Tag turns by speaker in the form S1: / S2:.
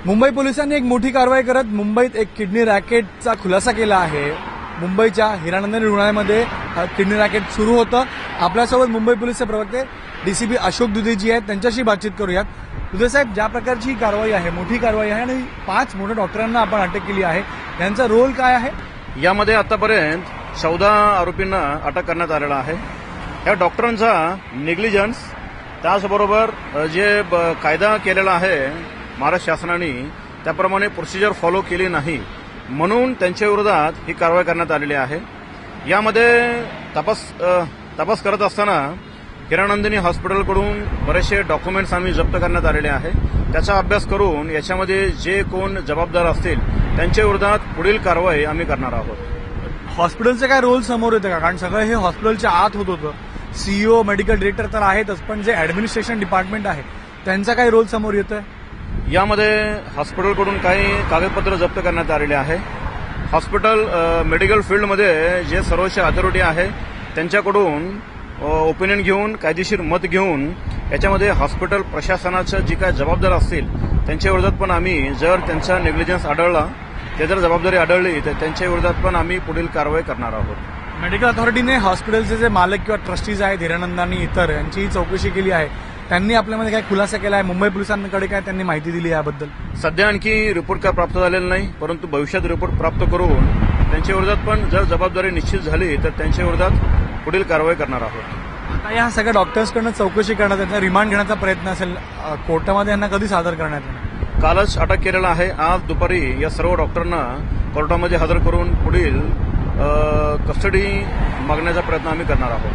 S1: मुंबई पोलिसांनी एक मोठी कारवाई करत मुंबईत एक किडनी रॅकेटचा खुलासा केला आहे। मुंबईच्या हिरानंदानी रुग्णालयामध्ये किडनी रॅकेट सुरू होतं। आपल्यासोबत मुंबई पोलीसचे प्रवक्ते डीसीपी अशोक दुधे जी आहेत, त्यांच्याशी बातचीत करूयात। दुधे साहेब, ज्या प्रकारची ही कारवाई आहे, मोठी कारवाई आहे आणि 5 मोठ्या डॉक्टरांना आपण अटक केली आहे, यांचा रोल काय आहे?
S2: यामध्ये आतापर्यंत 14 आरोपींना अटक करण्यात आलेला आहे। या डॉक्टरांचा निग्लिजन्स, त्याचबरोबर जे कायदा केलेला आहे महाराष्ट्र शासनाने, त्याप्रमाणे प्रोसिजर फॉलो केली नाही म्हणून त्यांच्या विरोधात ही कारवाई करण्यात आलेली आहे। यामध्ये तपास करत असताना हिरानंदिनी हॉस्पिटलकडून बरेचसे डॉक्युमेंट्स आम्ही जप्त करण्यात आलेले आहे। त्याचा अभ्यास करून याच्यामध्ये जे कोण जबाबदार असतील त्यांच्या विरोधात पुढील कारवाई आम्ही करणार आहोत।
S1: हॉस्पिटलचे काय रोल समोर येतं का? कारण सगळं हे हॉस्पिटलच्या आत होत होतं। सीईओ, मेडिकल डिरेक्टर तर आहेतच, पण जे ऍडमिनिस्ट्रेशन डिपार्टमेंट आहे त्यांचा काय रोल समोर येतोय?
S2: यामध्ये हॉस्पिटलकडून काही कागदपत्र जप्त करण्यात आलेले आहे। हॉस्पिटल मेडिकल फील्डमध्ये जे सर्वोच्च अथॉरिटी आहे त्यांच्याकडून ओपिनियन घेऊन, कायदेशीर मत घेऊन याच्यामध्ये हॉस्पिटल प्रशासनाचं जी काय जबाबदार असतील त्यांच्या विरोधात पण आम्ही, जर त्यांचा नेग्लिजन्स आढळला, ते जर जबाबदारी आढळली तर त्यांच्या विरोधात पण आम्ही पुढील कारवाई करणार आहोत।
S1: मेडिकल अथॉरिटीने हॉस्पिटलचे जे मालक किंवा ट्रस्टीज आहेत, हिरानंदानी इतर, यांची चौकशी केली आहे। त्यांनी आपल्यामध्ये काय खुलासा केला आहे? मुंबई पोलिसांकडे काय त्यांनी माहिती दिली याबद्दल?
S2: सध्या आणखी रिपोर्ट काय प्राप्त झालेला नाही, परंतु भविष्यात रिपोर्ट प्राप्त करून त्यांच्या विरोधात पण जर जबाबदारी निश्चित झाली तर त्यांच्या विरोधात पुढील कारवाई करणार आहोत।
S1: आता या सगळ्या डॉक्टर्सकडनं चौकशी करण्यात, त्यांचा रिमांड घेण्याचा प्रयत्न असेल, कोर्टामध्ये यांना कधी सादर करण्यात येणार?
S2: कालच अटक केलेला आहे। आज दुपारी या सर्व डॉक्टरांना कोर्टामध्ये हजर करून पुढील कस्टडी मागण्याचा प्रयत्न आम्ही करणार आहोत।